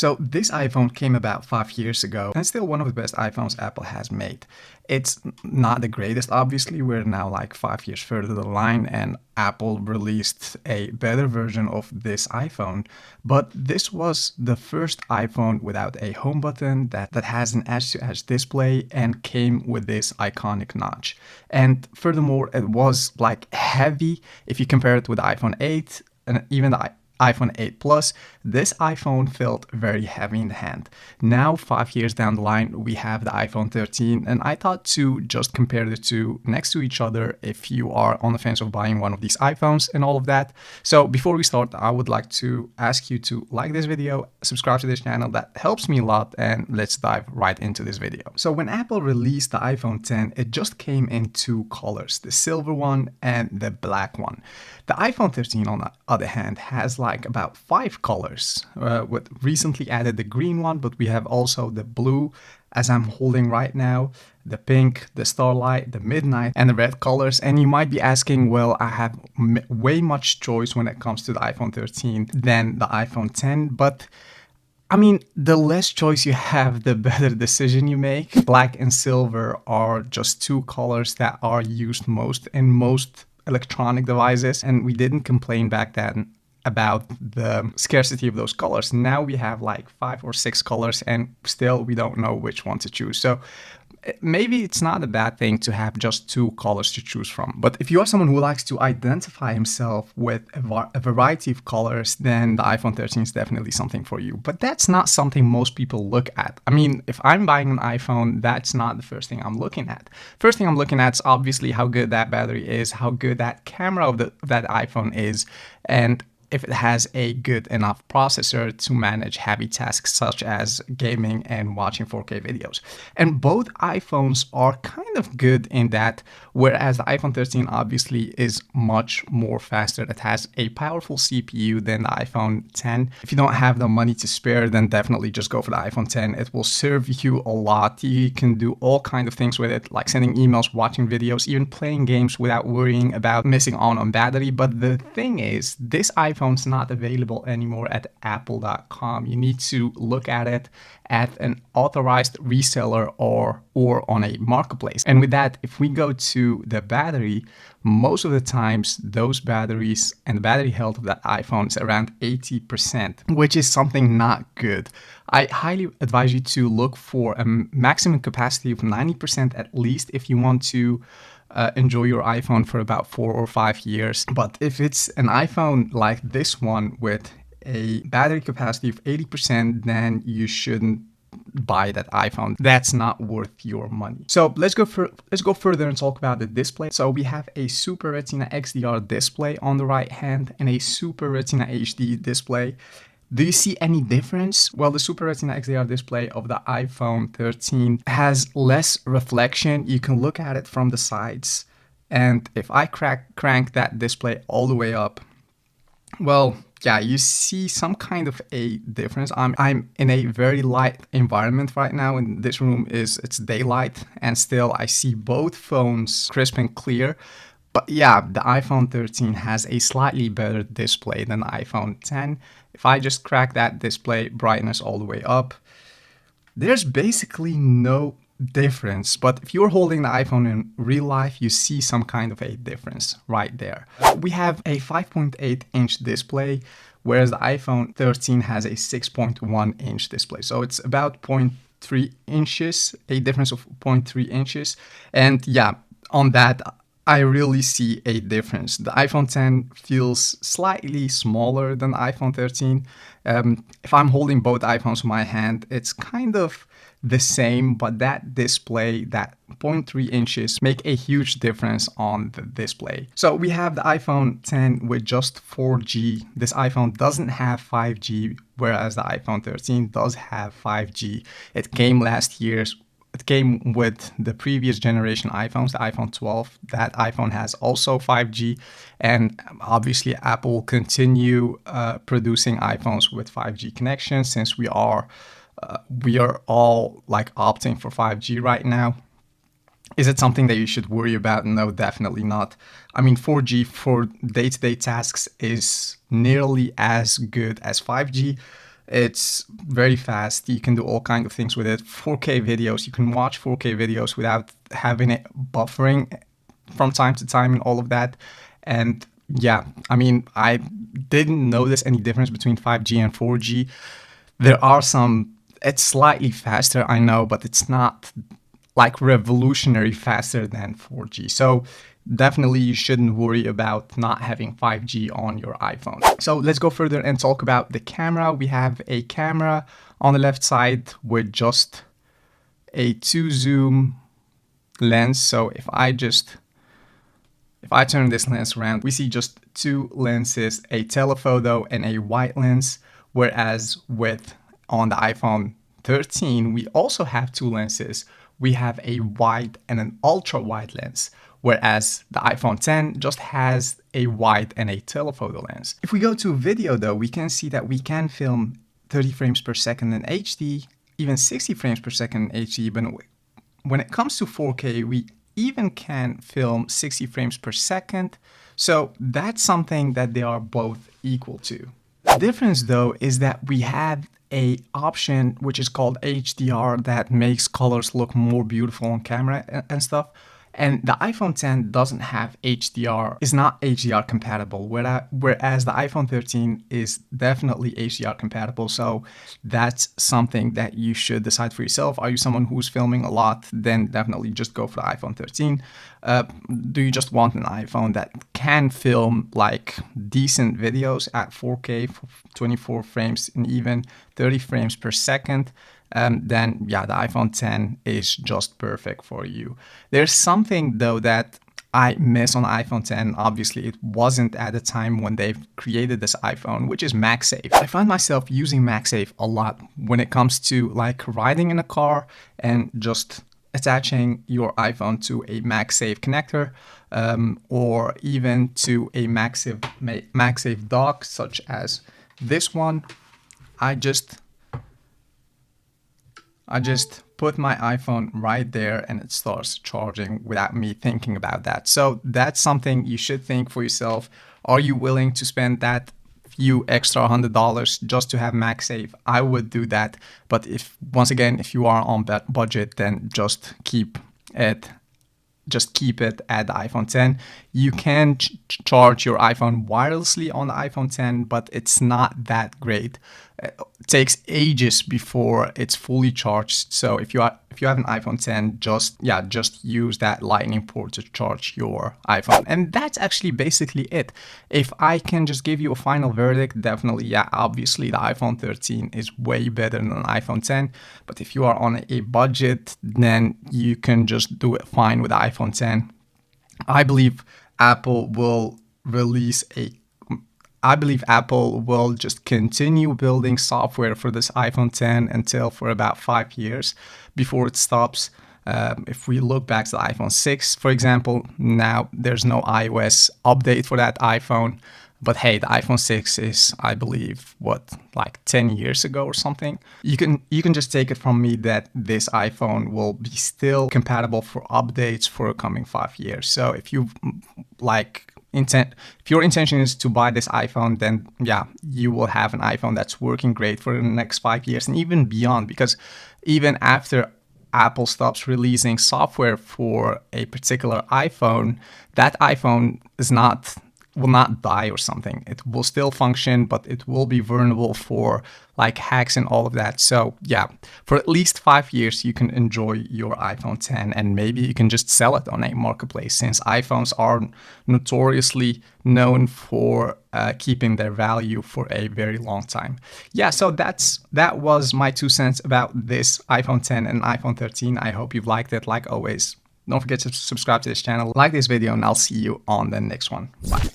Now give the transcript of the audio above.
So this iPhone came about 5 years ago and still one of the best iPhones Apple has made. It's not the greatest, obviously. We're now like 5 years further down the line and Apple released a better version of this iPhone. But this was the first iPhone without a home button that has an edge-to-edge display and came with this iconic notch. And furthermore, it was like heavy if you compare it with the iPhone 8 and even the iPhone 8 Plus, this iPhone felt very heavy in the hand. Now, 5 years down the line, we have the iPhone 13, and I thought to just compare the two next to each other if you are on the fence of buying one of these iPhones and all of that. So before we start, I would like to ask you to like this video, subscribe to this channel, that helps me a lot, and let's dive right into this video. So when Apple released the iPhone 10, it just came in two colors, the silver one and the black one. The iPhone 13, on the other hand, has like about 5 colors. With recently added the green one, but we have also the blue, as I'm holding right now, the pink, the starlight, the midnight, and the red colors. And you might be asking, well, I have way much choice when it comes to the iPhone 13 than the iPhone 10, but I mean, the less choice you have, the better decision you make. Black and silver are just two colors that are used most in most electronic devices, and we didn't complain back then about the scarcity of those colors. Now we have like 5 or 6 colors and still we don't know which one to choose. So maybe it's not a bad thing to have just 2 colors to choose from. But if you are someone who likes to identify himself with a variety of colors, then the iPhone 13 is definitely something for you. But that's not something most people look at. I mean, if I'm buying an iPhone, that's not the first thing I'm looking at. First thing I'm looking at is obviously how good that battery is, how good that camera of that iPhone is, and if it has a good enough processor to manage heavy tasks such as gaming and watching 4K videos. And both iPhones are kind of good in that, whereas the iPhone 13 obviously is much more faster. It has a powerful CPU than the iPhone 10. If you don't have the money to spare, then definitely just go for the iPhone 10. It will serve you a lot. You can do all kinds of things with it, like sending emails, watching videos, even playing games without worrying about missing on battery. But the thing is, this iPhone's not available anymore at apple.com. You need to look at it at an authorized reseller or on a marketplace. And with that, if we go to the battery, most of the times those batteries and the battery health of that iPhone is around 80%, which is something not good. I highly advise you to look for a maximum capacity of 90% at least if you want to enjoy your iPhone for about 4 or 5 years. But if it's an iPhone like this one with a battery capacity of 80%, then you shouldn't buy that iPhone. That's not worth your money. So let's go further and talk about the display. So we have a Super Retina XDR display on the right hand and a Super Retina HD display. Do you see any difference? Well, the Super Retina XDR display of the iPhone 13 has less reflection. You can look at it from the sides. And if I crank that display all the way up, well, yeah, you see some kind of a difference. I'm in a very light environment right now, and this room it's daylight, and still I see both phones crisp and clear. But yeah, the iPhone 13 has a slightly better display than the iPhone 10. If I just crack that display brightness all the way up, there's basically no difference. But if you're holding the iPhone in real life, you see some kind of a difference right there. We have a 5.8-inch display, whereas the iPhone 13 has a 6.1-inch display. So it's about 0.3 inches, a difference of 0.3 inches. And yeah, on that, I really see a difference. The iPhone 10 feels slightly smaller than the iPhone 13. If I'm holding both iPhones in my hand, it's kind of the same, but that display, that 0.3 inches, make a huge difference on the display. So we have the iPhone 10 with just 4G. This iPhone doesn't have 5G, whereas the iPhone 13 does have 5G. It came last year. It came with the previous generation iPhones, the iPhone 12. That iPhone has also 5G. And obviously, Apple will continue producing iPhones with 5G connections since we are all like opting for 5G right now. Is it something that you should worry about? No, definitely not. I mean, 4G for day-to-day tasks is nearly as good as 5G. It's very fast. You can do all kinds of things with it. 4K videos. You can watch 4K videos without having it buffering from time to time and all of that. And yeah, I mean, I didn't notice any difference between 5G and 4G. There are some, it's slightly faster, I know, but it's not like revolutionary faster than 4G. So definitely you shouldn't worry about not having 5G on your iPhone. So let's go further and talk about the camera. We have a camera on the left side with just a 2 zoom lens. So if I turn this lens around, we see just 2 lenses, a telephoto and a wide lens. Whereas on the iPhone 13, we also have 2 lenses. We have a wide and an ultra wide lens, whereas the iPhone 10 just has a wide and a telephoto lens. If we go to video though, we can see that we can film 30 frames per second in HD, even 60 frames per second in HD, but when it comes to 4K, we even can film 60 frames per second. So that's something that they are both equal to. The difference though is that we have a option which is called HDR that makes colors look more beautiful on camera and stuff. And the iPhone 10 doesn't have HDR, is not HDR compatible, whereas the iPhone 13 is definitely HDR compatible. So that's something that you should decide for yourself. Are you someone who's filming a lot? Then definitely just go for the iPhone 13. Do you just want an iPhone that can film like decent videos at 4K, 24 frames and even 30 frames per second? Then yeah, the iPhone 10 is just perfect for you. There's something though that I miss on the iPhone 10. Obviously, it wasn't at the time when they created this iPhone, which is MagSafe. I find myself using MagSafe a lot when it comes to like riding in a car and just attaching your iPhone to a MagSafe connector, or even to a MagSafe dock, such as this one. I just put my iPhone right there and it starts charging without me thinking about that. So that's something you should think for yourself. Are you willing to spend that few extra $100 just to have MagSafe? I would do that. But once again, if you are on that budget, then just keep it at the iPhone 10. You can charge your iPhone wirelessly on the iPhone 10, but it's not that great. It takes ages before it's fully charged. So if you have an iPhone 10, just use that lightning port to charge your iPhone. And that's actually basically it. If I can just give you a final verdict, definitely, yeah, obviously the iPhone 13 is way better than an iPhone 10. But if you are on a budget, then you can just do it fine with the iPhone 10. I believe Apple will just continue building software for this iPhone 10 until for about 5 years before it stops. If we look back to the iPhone 6, for example, now there's no iOS update for that iPhone. But hey, the iPhone 6 is, I believe, like 10 years ago or something. You can just take it from me that this iPhone will be still compatible for updates for the coming 5 years. So if your intention is to buy this iPhone, then yeah, you will have an iPhone that's working great for the next 5 years and even beyond, because even after Apple stops releasing software for a particular iPhone, that iPhone will not die or something. It will still function, but it will be vulnerable for like hacks and all of that. So yeah, for at least 5 years, you can enjoy your iPhone 10, and maybe you can just sell it on a marketplace, since iPhones are notoriously known for keeping their value for a very long time. Yeah, so that was my 2 cents about this iPhone 10 and iPhone 13. I hope you've liked it. Like always, don't forget to subscribe to this channel, like this video, and I'll see you on the next one. Bye.